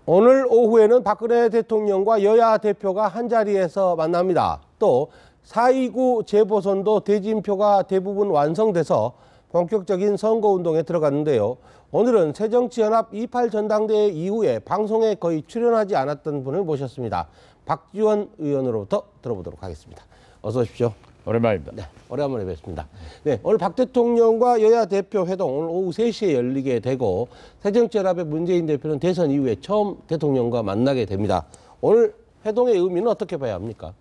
오늘 오후에는 박근혜 대통령과 여야 대표가 한자리에서 만납니다. 또 4.29 재보선도 대진표가 대부분 완성돼서 본격적인 선거운동에 들어갔는데요. 오늘은 새정치연합 28 전당대회 이후에 방송에 거의 출연하지 않았던 분을 모셨습니다. 박지원 의원으로부터 들어보도록 하겠습니다. 어서 오십시오. 오랜만입니다. 네, 오랜만에 뵙습니다. 네, 오늘 박 대통령과 여야 대표 회동 오늘 오후 3시에 열리게 되고 새정치연합의 문재인 대표는 대선 이후에 처음 대통령과 만나게 됩니다. 오늘 회동의 의미는 어떻게 봐야 합니까?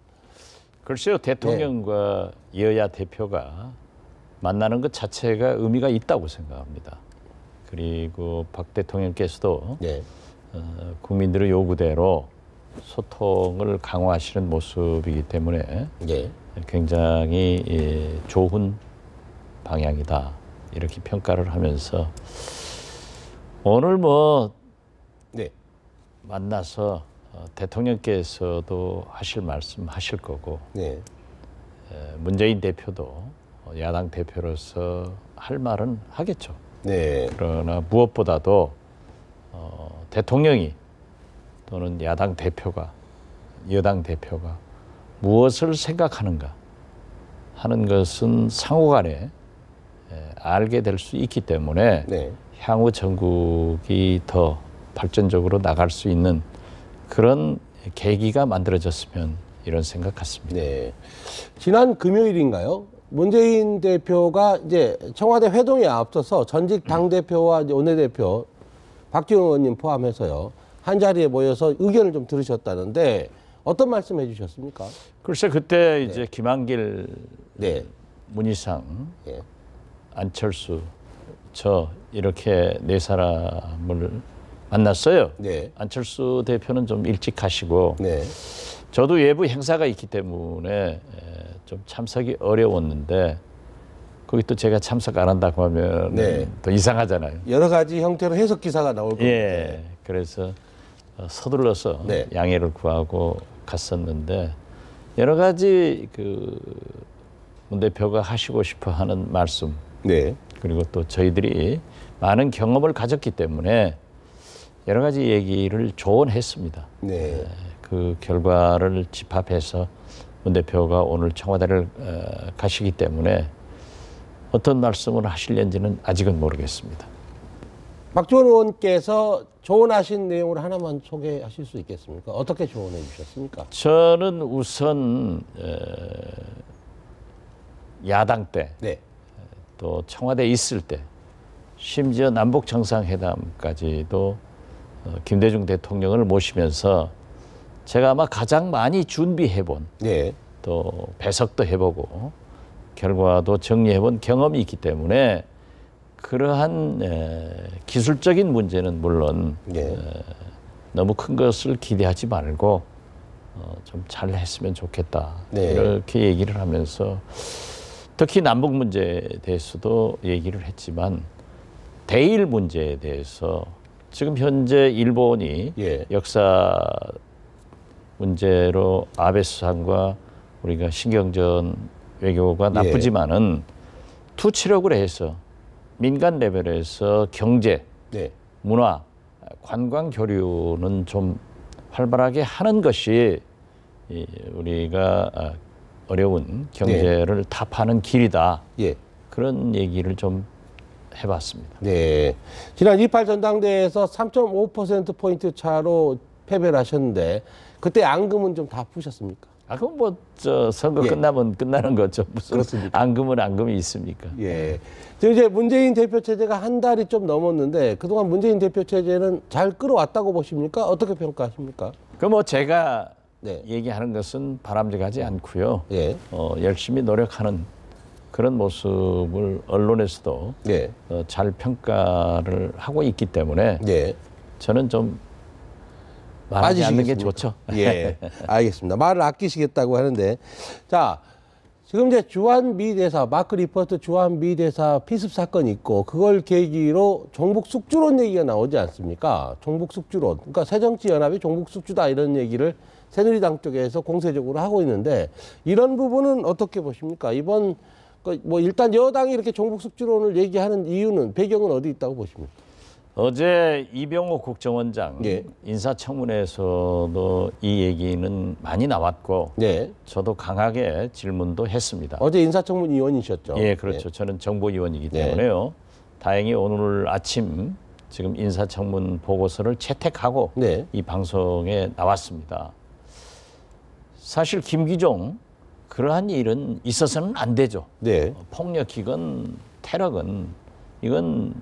글쎄요, 대통령과 여야 대표가 만나는 것 자체가 의미가 있다고 생각합니다. 그리고 박 대통령께서도 국민들의 요구대로 소통을 강화하시는 모습이기 때문에 굉장히 좋은 방향이다 이렇게 평가를 하면서 오늘 만나서 대통령께서도 하실 말씀 하실 거고 문재인 대표도 야당 대표로서 할 말은 하겠죠. 그러나 무엇보다도 대통령이 또는 야당 대표가 여당 대표가 무엇을 생각하는가 하는 것은 상호간에 알게 될 수 있기 때문에 향후 전국이 더 발전적으로 나갈 수 있는 그런 계기가 만들어졌으면 이런 생각 같습니다. 지난 금요일인가요? 문재인 대표가 이제 청와대 회동에 앞서서 전직 당대표와 원내대표 박지원 의원님 포함해서요. 한 자리에 모여서 의견을 좀 들으셨다는데 어떤 말씀 해주셨습니까? 글쎄 그때 이제 김한길, 문희상, 안철수, 저 이렇게 네 사람을 만났어요. 안철수 대표는 좀 일찍 가시고 저도 외부 행사가 있기 때문에 좀 참석이 어려웠는데 거기 또 제가 참석 안 한다고 하면 더 이상하잖아요. 여러 가지 형태로 해석 기사가 나올 겁니다. 그래서 서둘러서 양해를 구하고 갔었는데 여러 가지 문 대표가 하시고 싶어 하는 말씀 그리고 또 저희들이 많은 경험을 가졌기 때문에 여러 가지 얘기를 조언했습니다. 그 결과를 집합해서 문 대표가 오늘 청와대를 가시기 때문에 어떤 말씀을 하실는지는 아직은 모르겠습니다. 박지원 의원께서 조언하신 내용을 하나만 소개하실 수 있겠습니까? 어떻게 조언해 주셨습니까? 저는 우선 야당 때 또 청와대에 있을 때 심지어 남북 정상회담까지도 김대중 대통령을 모시면서 제가 아마 가장 많이 준비해본 또 배석도 해보고 결과도 정리해본 경험이 있기 때문에 그러한 기술적인 문제는 물론 너무 큰 것을 기대하지 말고 좀 잘 했으면 좋겠다 이렇게 얘기를 하면서 특히 남북 문제에 대해서도 얘기를 했지만 대일 문제에 대해서 지금 현재 일본이 역사 문제로 아베 수상과 우리가 신경전 외교가 나쁘지만은 투치력을 해서 민간 레벨에서 경제, 문화, 관광 교류는 좀 활발하게 하는 것이 우리가 어려운 경제를 타파하는 길이다. 그런 얘기를 좀 해봤습니다. 지난 28 전당대회에서 3.5%포인트 차로 패배를 하셨는데 그때 앙금은 좀 다 푸셨습니까? 그럼 선거 끝나면 끝나는 거죠. 무슨 앙금은 앙금이 있습니까? 지금 이제 문재인 대표 체제가 한 달이 좀 넘었는데 그동안 문재인 대표 체제는 잘 끌어왔다고 보십니까? 어떻게 평가하십니까? 제가 얘기하는 것은 바람직하지 않고요. 열심히 노력하는 그런 모습을 언론에서도 잘 평가를 하고 있기 때문에 저는 좀 말하지 않는 게 좋죠. 알겠습니다. 말을 아끼시겠다고 하는데 자 지금 이제 주한미 대사 마크 리포트 주한미 대사 피습 사건이 있고 그걸 계기로 종북 숙주론 얘기가 나오지 않습니까? 종북 숙주론. 그러니까 새정치연합이 종북 숙주다 이런 얘기를 새누리당 쪽에서 공세적으로 하고 있는데 이런 부분은 어떻게 보십니까? 이번 일단 여당이 이렇게 종북 숙주론을 얘기하는 이유는 배경은 어디 있다고 보십니까? 어제 이병호 국정원장 예. 인사청문회에서도 이 얘기는 많이 나왔고 네. 저도 강하게 질문도 했습니다. 어제 인사청문 위원이셨죠? 예, 그렇죠. 저는 정보위원이기 때문에요. 다행히 오늘 아침 지금 인사청문 보고서를 채택하고 네. 이 방송에 나왔습니다. 사실 김기종 그러한 일은 있어서는 안 되죠. 네. 폭력이건 테러건 이건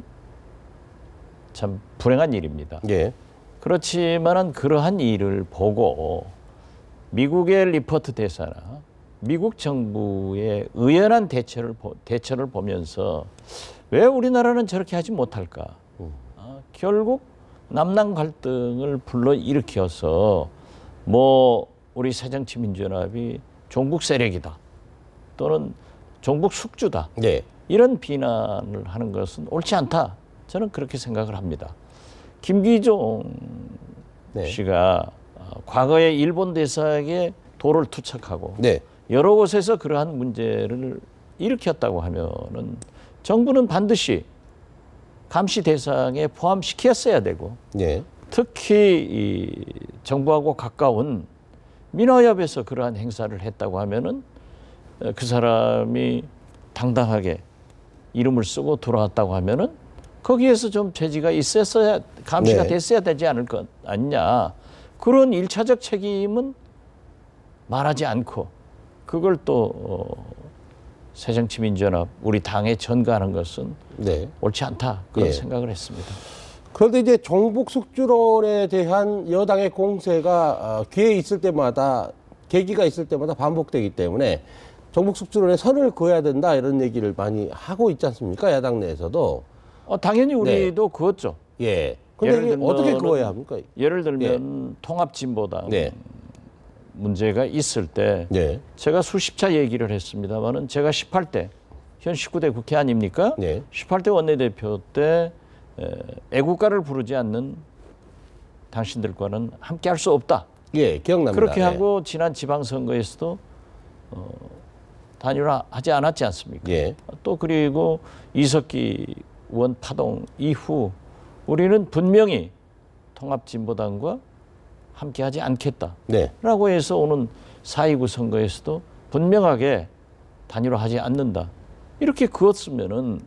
참 불행한 일입니다. 예. 그렇지만은 그러한 일을 보고 미국의 리포트 대사나 미국 정부의 의연한 대처를 보면서 왜 우리나라는 저렇게 하지 못할까? 결국 남남 갈등을 불러 일으켜서 뭐 우리 새정치민주연합이 종북 세력이다 또는 종북 숙주다 네. 이런 비난을 하는 것은 옳지 않다. 저는 그렇게 생각을 합니다. 김기종 네. 씨가 과거에 일본 대사에게 돌을 투척하고 네. 여러 곳에서 그러한 문제를 일으켰다고 하면은 정부는 반드시 감시 대상에 포함시켰어야 되고 네. 특히 이 정부하고 가까운 민화협에서 그러한 행사를 했다고 하면은 그 사람이 당당하게 이름을 쓰고 돌아왔다고 하면은 거기에서 좀 죄지가 있었어야 감시가 네. 됐어야 되지 않을 것 아니냐. 그런 일차적 책임은 말하지 않고 그걸 또 새정치민주연합 우리 당에 전가하는 것은 네. 옳지 않다. 그런 예. 생각을 했습니다. 그런데 이제 종북 숙주론에 대한 여당의 공세가 기회 있을 때마다 계기가 있을 때마다 반복되기 때문에 종북 숙주론에 선을 그어야 된다 이런 얘기를 많이 하고 있지 않습니까? 야당 내에서도. 당연히 우리도 그었죠. 예. 근데 예를 이게 어떻게 들면은- 그어야 합니까? 예를 들면 통합진보당 네. 문제가 있을 때 네. 제가 수십 차 얘기를 했습니다만은 제가 18대 현 19대 국회 아닙니까? 네. 18대 원내대표 때 애국가를 부르지 않는 당신들과는 함께할 수 없다. 예, 기억납니다. 그렇게 예. 하고 지난 지방선거에서도 단일화하지 않았지 않습니까? 예. 또 그리고 이석기 의원 파동 이후 우리는 분명히 통합진보당과 함께하지 않겠다라고 네. 해서 오는 4.29 선거에서도 분명하게 단일화하지 않는다. 이렇게 그었으면은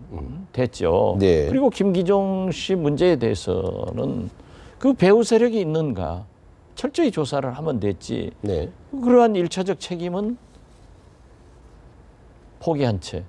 됐죠. 네. 그리고 김기종 씨 문제에 대해서는 그 배후 세력이 있는가 철저히 조사를 하면 됐지. 네. 그러한 일차적 책임은 포기한 채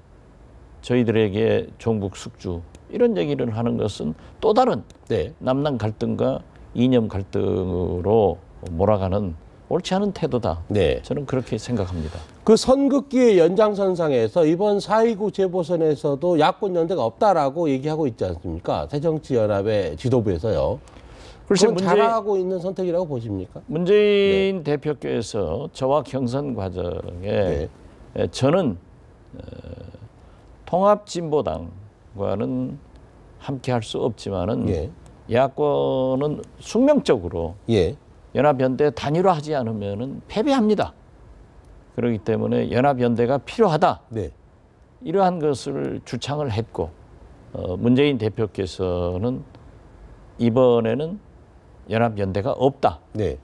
저희들에게 종북 숙주 이런 얘기를 하는 것은 또 다른 네. 남남 갈등과 이념 갈등으로 몰아가는 옳지 않은 태도다. 네. 저는 그렇게 생각합니다. 그 선긋기의 연장선상에서 이번 4.29 재보선에서도 야권 연대가 없다라고 얘기하고 있지 않습니까? 새정치연합의 지도부에서요. 글쎄 그건 잘하고 있는 선택이라고 보십니까? 문재인 대표께서 저와 경선 과정에 저는 통합진보당과는 함께할 수 없지만은 예. 야권은 숙명적으로 예. 연합연대 단일화하지 않으면은 패배합니다. 그렇기 때문에 연합연대가 필요하다. 네. 이러한 것을 주창을 했고 문재인 대표께서는 이번에는 연합연대가 없다. 네.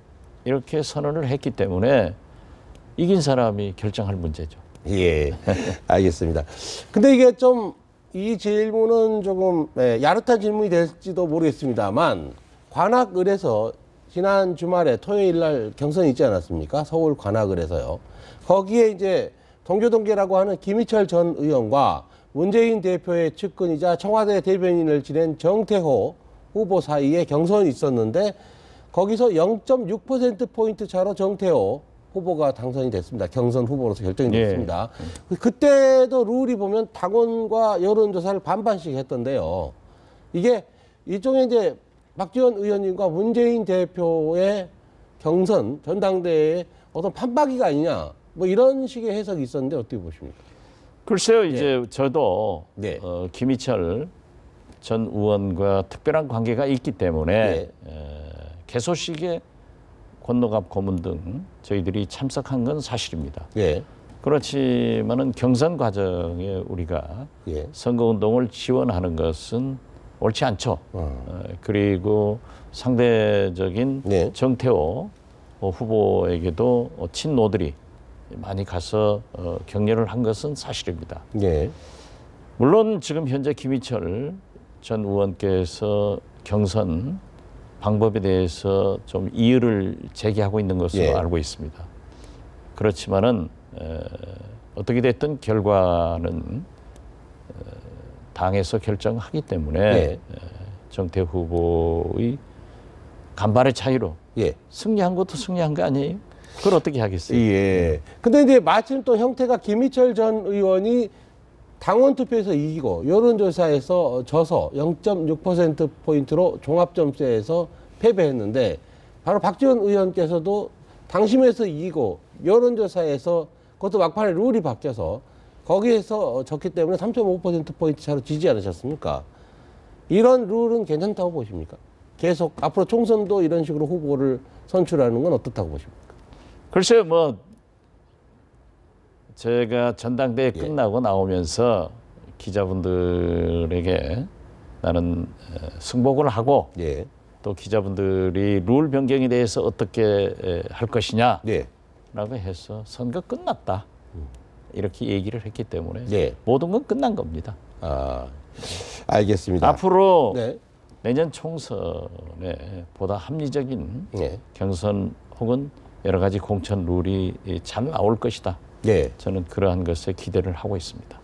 이렇게 선언을 했기 때문에 이긴 사람이 결정할 문제죠. 예. 알겠습니다. 근데 이게 좀 이 질문은 조금 야릇한 질문이 될지도 모르겠습니다만 관악을에서 지난 주말에 토요일 날 경선이 있지 않았습니까? 서울 관악을에서요. 거기에 이제 동교동계라고 하는 김희철 전 의원과 문재인 대표의 측근이자 청와대 대변인을 지낸 정태호 후보 사이에 경선이 있었는데 거기서 0.6%포인트 차로 정태호 후보가 당선이 됐습니다. 경선 후보로서 결정이 됐습니다. 그때도 룰이 보면 당원과 여론조사를 반반씩 했던데요. 이게 일종의 이제 박지원 의원님과 문재인 대표의 경선 전당대회에 어떤 판박이가 아니냐 뭐 이런 식의 해석이 있었는데 어떻게 보십니까? 글쎄요, 이제 저도 네. 김희철 전 의원과 특별한 관계가 있기 때문에 개소식에 권노갑 고문 등 저희들이 참석한 건 사실입니다. 예. 그렇지만은 경선 과정에 우리가 예. 선거운동을 지원하는 것은 옳지 않죠. 그리고 상대적인 네. 정태호 후보에게도 친노들이 많이 가서 격려를 한 것은 사실입니다. 예. 물론 지금 현재 김희철 전 의원께서 경선 방법에 대해서 좀 이의를 제기하고 있는 것으로 예. 알고 있습니다. 그렇지만은 어떻게 됐든 결과는 당에서 결정하기 때문에 예. 정태호 후보의 간발의 차이로 예. 승리한 것도 승리한 거 아니에요? 그걸 어떻게 하겠어요? 예. 근데 이제 마침 또 형태가 김희철 전 의원이 당원 투표에서 이기고 여론조사에서 져서 0.6%포인트로 종합점수에서 패배했는데 바로 박지원 의원께서도 당심에서 이기고 여론조사에서 그것도 막판에 룰이 바뀌어서 거기에서 졌기 때문에 3.5%포인트 차로 지지 않으셨습니까? 이런 룰은 괜찮다고 보십니까? 계속 앞으로 총선도 이런 식으로 후보를 선출하는 건 어떻다고 보십니까? 글쎄요, 뭐 제가 전당대회 끝나고 나오면서 기자분들에게 나는 승복을 하고 예. 또 기자분들이 룰 변경에 대해서 어떻게 할 것이냐라고 예. 해서 선거 끝났다 이렇게 얘기를 했기 때문에 예. 모든 건 끝난 겁니다. 아, 알겠습니다. 앞으로 네. 내년 총선에 보다 합리적인 예. 경선 혹은 여러 가지 공천 룰이 잘 나올 것이다. 예. 저는 그러한 것에 기대를 하고 있습니다.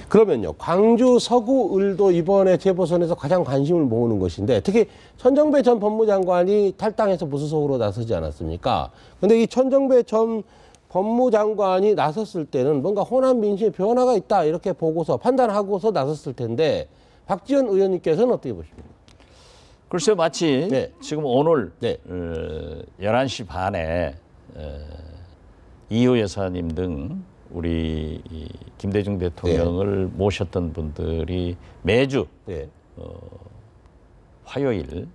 그러면요, 광주 서구을도 이번에 재보선에서 가장 관심을 모으는 것인데, 특히 천정배 전 법무장관이 탈당해서 무소속으로 나서지 않았습니까? 근데 이 천정배 전 법무장관이 나섰을 때는 뭔가 호남 민심에 변화가 있다 이렇게 보고서 판단하고서 나섰을 텐데, 박지원 의원님께서는 어떻게 보십니까? 글쎄요, 마치 네. 지금 오늘 네. 11시 반에 이호 여사님 등 우리 김대중 대통령을 모셨던 분들이 매주 네. 화요일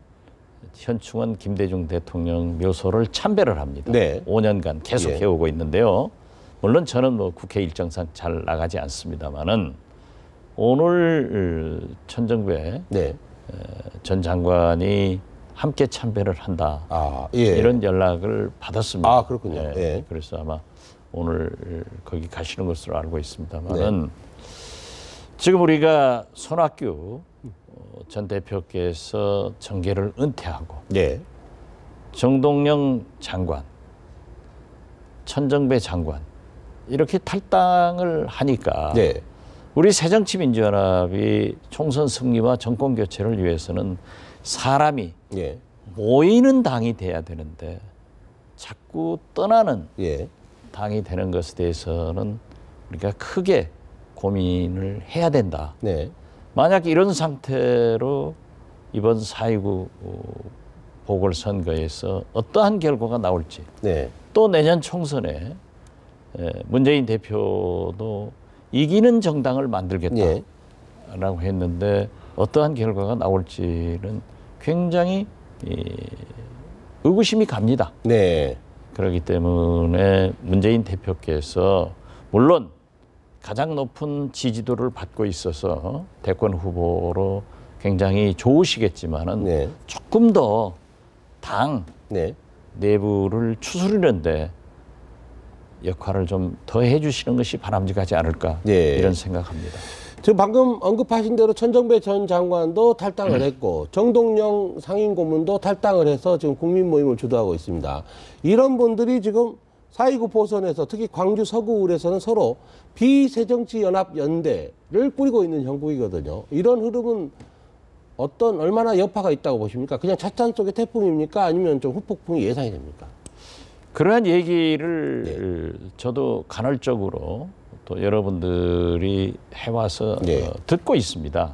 현충원 김대중 대통령 묘소를 참배를 합니다. 네. 5년간 계속 예. 해오고 있는데요. 물론 저는 뭐 국회 일정상 잘 나가지 않습니다만은 오늘 천정배 네. 전 장관이 함께 참배를 한다. 아, 예. 이런 연락을 받았습니다. 아, 그렇군요. 예. 예. 그래서 아마 오늘 거기 가시는 것으로 알고 있습니다만은 네. 지금 우리가 손학규 전 대표께서 정계를 은퇴하고 네. 정동영 장관, 천정배 장관 이렇게 탈당을 하니까 네. 우리 새정치민주연합이 총선 승리와 정권 교체를 위해서는 사람이 예. 모이는 당이 돼야 되는데 자꾸 떠나는 예. 당이 되는 것에 대해서는 우리가 크게 고민을 해야 된다. 네. 만약 이런 상태로 이번 4.29 보궐선거에서 어떠한 결과가 나올지 네. 또 내년 총선에 문재인 대표도 이기는 정당을 만들겠다라고 예. 했는데 어떠한 결과가 나올지는 굉장히 의구심이 갑니다. 네. 그렇기 때문에 문재인 대표께서 물론 가장 높은 지지도를 받고 있어서 대권 후보로 굉장히 좋으시겠지만은 네. 조금 더 당 네. 내부를 추스르는데 역할을 좀 더 해주시는 것이 바람직하지 않을까 예. 이런 생각합니다. 지금 방금 언급하신 대로 천정배 전 장관도 탈당을 했고 정동영 상임고문도 탈당을 해서 지금 국민 모임을 주도하고 있습니다. 이런 분들이 지금 4.29 보선에서 특히 광주 서구을에서는 서로 비새정치연합연대를 꾸리고 있는 형국이거든요. 이런 흐름은 얼마나 여파가 있다고 보십니까? 그냥 차찬 속의 태풍입니까? 아니면 좀 후폭풍이 예상이 됩니까? 그러한 얘기를 저도 간헐적으로 또 여러분들이 해와서 듣고 있습니다.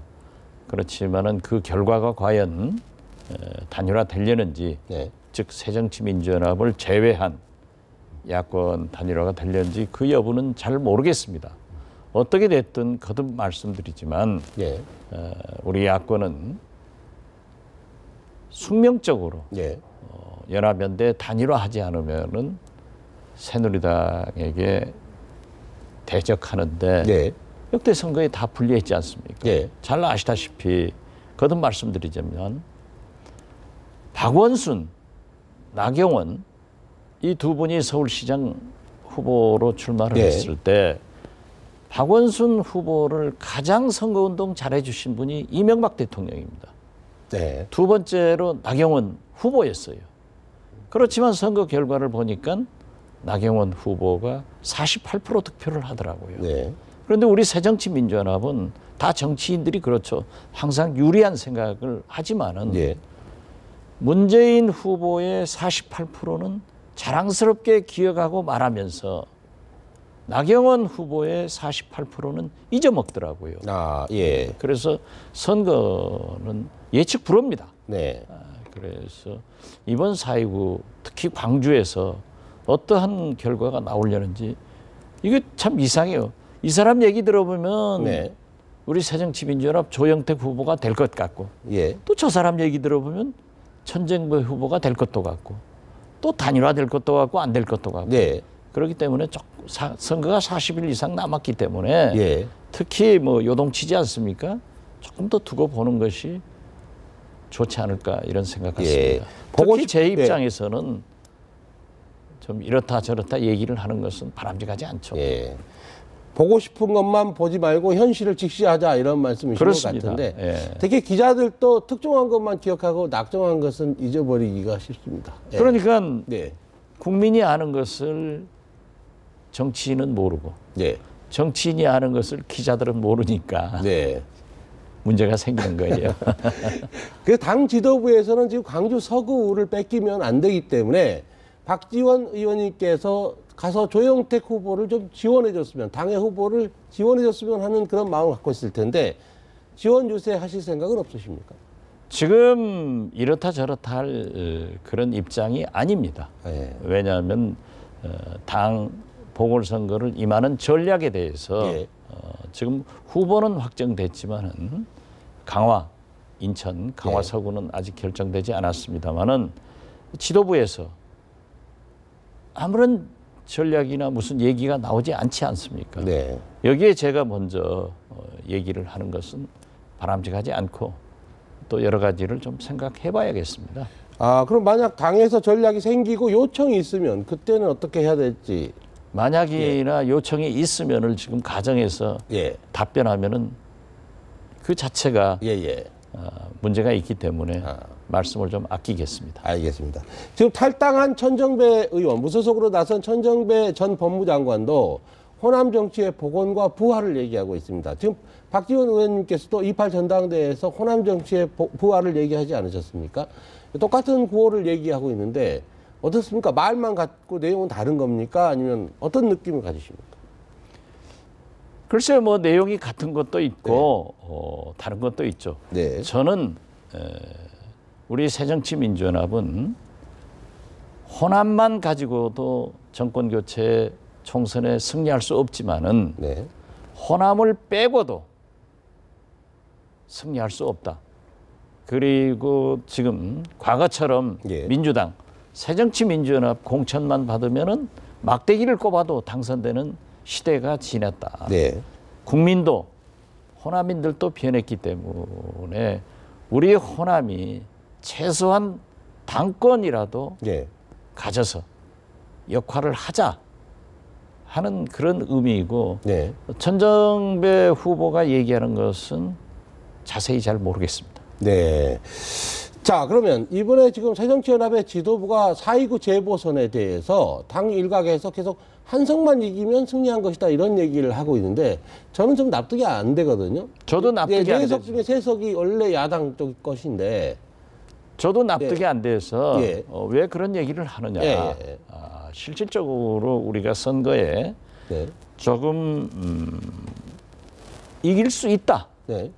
그렇지만은 그 결과가 과연 단일화되려는지, 즉 새정치민주연합을 제외한 야권 단일화가 되려는지 그 여부는 잘 모르겠습니다. 어떻게 됐든 거듭 말씀드리지만 우리 야권은 숙명적으로 연합연대 단일화하지 않으면은 새누리당에게 대적하는데 역대 선거에 다 불리했지 않습니까? 잘 아시다시피 거듭 말씀드리자면 박원순, 나경원 이 두 분이 서울시장 후보로 출마를 네. 했을 때 박원순 후보를 가장 선거운동 잘해주신 분이 이명박 대통령입니다. 네. 두 번째로 나경원 후보였어요. 그렇지만 선거 결과를 보니까 나경원 후보가 48% 득표를 하더라고요. 네. 그런데 우리 새정치민주연합은 다 정치인들이 그렇죠. 항상 유리한 생각을 하지만은 예. 문재인 후보의 48%는 자랑스럽게 기억하고 말하면서 나경원 후보의 48%는 잊어먹더라고요. 아, 예. 그래서 선거는 예측 불허입니다. 네. 그래서 이번 4.29 특히 광주에서 어떠한 결과가 나오려는지 이게 참 이상해요. 이 사람 얘기 들어보면 네. 우리 새정치민주연합 조영택 후보가 될 것 같고 예. 또 저 사람 얘기 들어보면 천정배 후보가 될 것도 같고 또 단일화될 것도 같고 안 될 것도 같고 네. 그렇기 때문에 선거가 40일 이상 남았기 때문에 예. 특히 뭐 요동치지 않습니까? 조금 더 두고 보는 것이 좋지 않을까 이런 생각 같습니다. 예. 보고 특히 제 싶- 입장에서는 좀 이렇다 저렇다 얘기를 하는 것은 바람직하지 않죠. 예. 보고 싶은 것만 보지 말고 현실을 직시하자 이런 말씀이신 그렇습니다. 것 같은데 예. 특히 기자들도 특정한 것만 기억하고 낙정한 것은 잊어버리기가 쉽습니다. 예. 그러니까 네. 국민이 아는 것을 정치인은 모르고 네. 정치인이 아는 것을 기자들은 모르니까 네. 문제가 생기는 거예요. 그래서 당 지도부에서는 지금 광주 서구를 뺏기면 안 되기 때문에 박지원 의원님께서 가서 조영택 후보를 좀 지원해줬으면 당의 후보를 지원해줬으면 하는 그런 마음을 갖고 있을 텐데 지원 유세하실 생각은 없으십니까? 지금 이렇다 저렇다 할 그런 입장이 아닙니다. 예. 왜냐하면 당 보궐선거를 임하는 전략에 대해서 예. 지금 후보는 확정됐지만은 강화, 인천, 강화 예. 서구는 아직 결정되지 않았습니다만은 지도부에서 아무런 전략이나 무슨 얘기가 나오지 않지 않습니까? 네. 여기에 제가 먼저 얘기를 하는 것은 바람직하지 않고 또 여러 가지를 좀 생각해 봐야겠습니다. 아, 그럼 만약 당에서 전략이 생기고 요청이 있으면 그때는 어떻게 해야 될지. 만약이나 요청이 있으면을 지금 가정에서 예. 답변하면은 그 자체가 예, 예. 문제가 있기 때문에 아. 말씀을 좀 아끼겠습니다. 알겠습니다. 지금 탈당한 천정배 의원, 무소속으로 나선 천정배 전 법무장관도 호남 정치의 복원과 부활을 얘기하고 있습니다. 지금 박지원 의원님께서도 28 전당대회에서 호남 정치의 부활을 얘기하지 않으셨습니까? 똑같은 구호를 얘기하고 있는데 어떻습니까? 말만 같고 내용은 다른 겁니까? 아니면 어떤 느낌을 가지십니까? 글쎄요, 뭐 내용이 같은 것도 있고 다른 것도 있죠. 네. 저는 우리 새정치민주연합은 호남만 가지고도 정권 교체 총선에 승리할 수 없지만은 네. 호남을 빼고도 승리할 수 없다. 그리고 지금 과거처럼 예. 민주당 새정치민주연합 공천만 받으면은 막대기를 꼽아도 당선되는 시대가 지났다. 네. 국민도 호남인들도 변했기 때문에 우리 호남이 최소한 당권이라도 네. 가져서 역할을 하자 하는 그런 의미이고 네. 천정배 후보가 얘기하는 것은 자세히 잘 모르겠습니다. 네. 자, 그러면 이번에 지금 새정치연합의 지도부가 4.29 재보선에 대해서 당 일각에서 계속 한석만 이기면 승리한 것이다 이런 얘기를 하고 있는데 저는 좀 납득이 안 되거든요. 저도 납득이 안 4석 되죠. 중에 3석이 원래 야당 쪽 것인데. 저도 납득이 안 돼서 예. 왜 그런 얘기를 하느냐. 예, 예. 실질적으로 우리가 선거에 네. 조금 이길 수 있다. 네.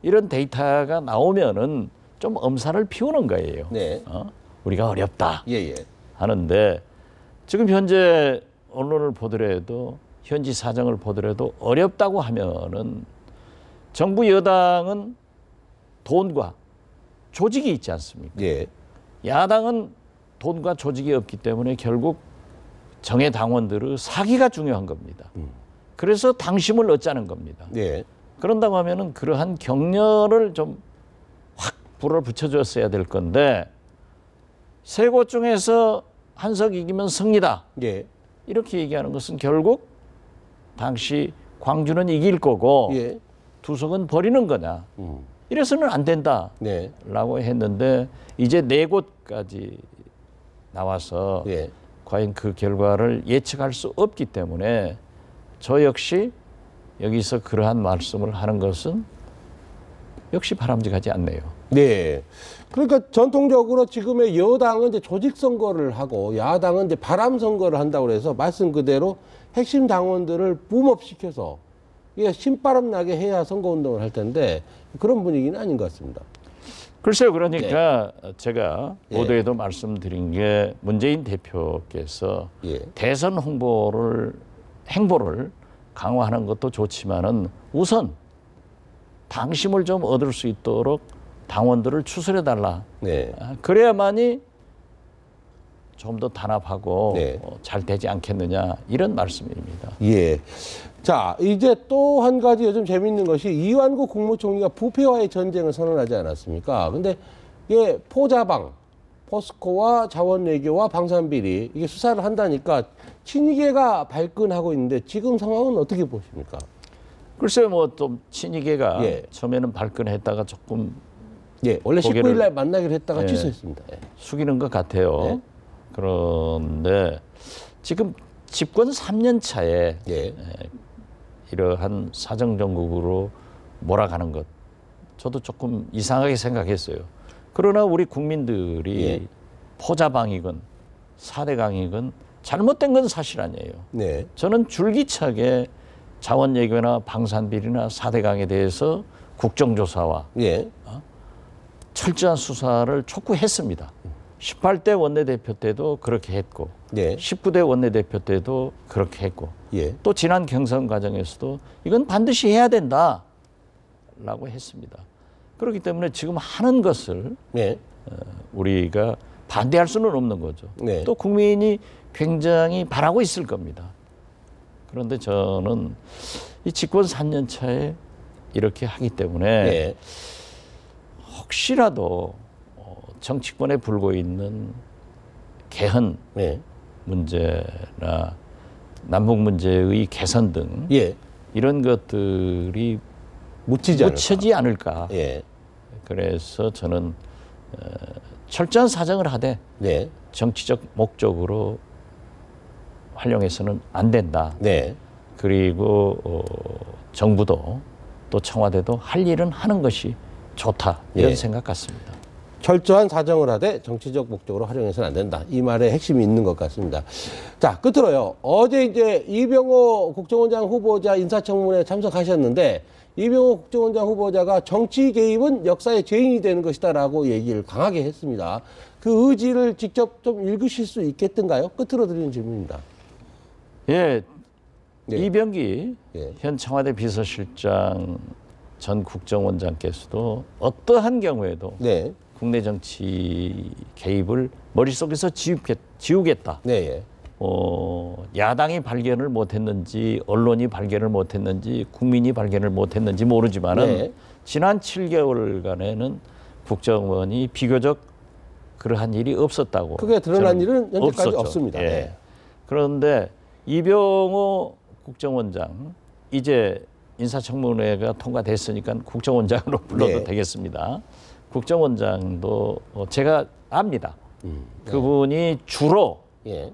이런 데이터가 나오면은 좀 엄살을 피우는 거예요. 네. 우리가 어렵다 예, 예. 하는데 지금 현재 언론을 보더라도 현지 사정을 보더라도 어렵다고 하면은 정부 여당은 돈과 조직이 있지 않습니까? 예. 야당은 돈과 조직이 없기 때문에 결국 정의 당원들의 사기가 중요한 겁니다. 그래서 당심을 얻자는 겁니다. 네. 그런다고 하면은 그러한 격려를 좀 불을 붙여줬어야 될 건데 세 곳 중에서 한석 이기면 승리다. 예. 이렇게 얘기하는 것은 결국 당시 광주는 이길 거고 예. 두 석은 버리는 거냐. 이래서는 안 된다라고 네. 했는데 이제 네 곳까지 나와서 예. 과연 그 결과를 예측할 수 없기 때문에 저 역시 여기서 그러한 말씀을 하는 것은 역시 바람직하지 않네요. 네. 그러니까 전통적으로 지금의 여당은 이제 조직 선거를 하고 야당은 이제 바람 선거를 한다고 해서 말씀 그대로 핵심 당원들을 붐업시켜서 이게 신바람 나게 해야 선거 운동을 할 텐데 그런 분위기는 아닌 것 같습니다. 글쎄요, 그러니까 제가 예. 모두에도 말씀드린 게 문재인 대표께서 예. 대선 행보를 강화하는 것도 좋지만은 우선 당심을 좀 얻을 수 있도록 당원들을 추스려 달라. 네. 그래야만이 좀 더 단합하고 네. 잘 되지 않겠느냐 이런 말씀입니다. 예. 자, 이제 또 한 가지 요즘 재밌는 것이 이완구 국무총리가 부패와의 전쟁을 선언하지 않았습니까? 근데 이게 포자방, 포스코와 자원외교와 방산비리 이게 수사를 한다니까 친이계가 발끈하고 있는데 지금 상황은 어떻게 보십니까? 글쎄요, 뭐 좀 친이계가 예. 처음에는 발끈했다가 조금 예, 원래 고개를- 19일 날 만나기로 했다가 예. 취소했습니다. 예. 숙이는 것 같아요. 네. 그런데 지금 집권 3년 차에 예. 이러한 사정정국으로 몰아가는 것 저도 조금 이상하게 생각했어요. 그러나 우리 국민들이 예. 포자방이건 사대강이건 잘못된 건 사실 아니에요. 네. 저는 줄기차게 자원외교나 방산비리나 사대강에 대해서 국정조사와 예. 철저한 수사를 촉구했습니다. 18대 원내대표 때도 그렇게 했고 네. 19대 원내대표 때도 그렇게 했고 예. 또 지난 경선 과정에서도 이건 반드시 해야 된다라고 했습니다. 그렇기 때문에 지금 하는 것을 네. 우리가 반대할 수는 없는 거죠. 네. 또 국민이 굉장히 바라고 있을 겁니다. 그런데 저는 이 집권 3년 차에 이렇게 하기 때문에 네. 혹시라도 정치권에 불고 있는 개헌 네. 문제나 남북 문제의 개선 등 예. 이런 것들이 묻히지 않을까. 묻혀지 않을까. 예. 그래서 저는 철저한 사정을 하되 네. 정치적 목적으로 활용해서는 안 된다. 네. 그리고 정부도 또 청와대도 할 일은 하는 것이 좋다. 이런 예. 생각 같습니다. 철저한 사정을 하되 정치적 목적으로 활용해서는 안 된다. 이 말에 핵심이 있는 것 같습니다. 자, 끝으로요. 어제 이제 이병호 국정원장 후보자 인사청문회에 참석하셨는데 이병호 국정원장 후보자가 정치 개입은 역사의 죄인이 되는 것이다라고 얘기를 강하게 했습니다. 그 의지를 직접 좀 읽으실 수 있겠던가요? 끝으로 드리는 질문입니다. 예, 네. 이병기 예. 현 청와대 비서실장 전 국정원장께서도 어떠한 경우에도 네. 국내 정치 개입을 머릿속에서 지우겠다. 네. 예. 야당이 발견을 못했는지 언론이 발견을 못했는지 국민이 발견을 못했는지 모르지만은 네. 지난 7개월간에는 국정원이 비교적 그러한 일이 없었다고. 크게 드러난 저는 일은 현재까지 없었죠. 없습니다. 예. 네. 그런데 이병호 국정원장 이제 인사청문회가 통과됐으니까 국정원장으로 불러도 네. 되겠습니다. 국정원장도 제가 압니다. 네. 그분이 주로 예.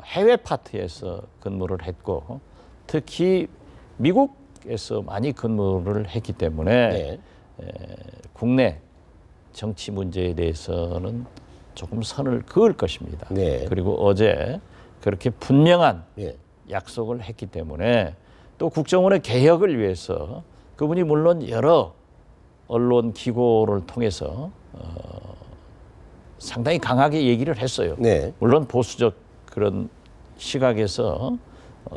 해외 파트에서 근무를 했고 특히 미국에서 많이 근무를 했기 때문에 네. 국내 정치 문제에 대해서는 조금 선을 그을 것입니다. 네. 그리고 어제 그렇게 분명한 예. 약속을 했기 때문에 또 국정원의 개혁을 위해서 그분이 물론 여러 언론 기고를 통해서 상당히 강하게 얘기를 했어요. 네. 물론 보수적 그런 시각에서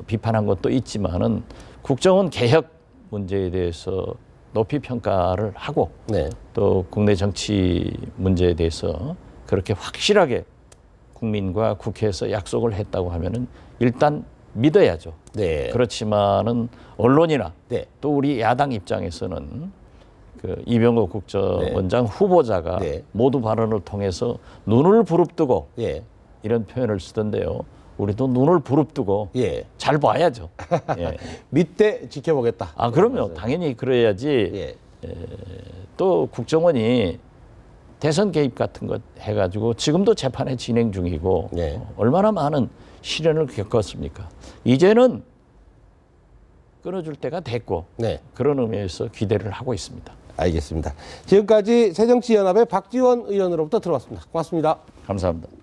비판한 것도 있지만은 국정원 개혁 문제에 대해서 높이 평가를 하고 네. 또 국내 정치 문제에 대해서 그렇게 확실하게 국민과 국회에서 약속을 했다고 하면은 일단 믿어야죠. 네. 그렇지만은 언론이나 네. 또 우리 야당 입장에서는 그 이병호 국정원장 후보자가 네. 모두 발언을 통해서 눈을 부릅뜨고 예. 이런 표현을 쓰던데요. 우리도 눈을 부릅뜨고 예. 잘 봐야죠. 예. 밑대 지켜보겠다. 아 그럼요. 당연히 그래야지. 예. 또 국정원이 대선 개입 같은 것 해가지고 지금도 재판에 진행 중이고 예. 얼마나 많은 시련을 겪었습니까? 이제는 끊어줄 때가 됐고 네. 그런 의미에서 기대를 하고 있습니다. 알겠습니다. 지금까지 새정치연합의 박지원 의원으로부터 들어왔습니다. 고맙습니다. 감사합니다.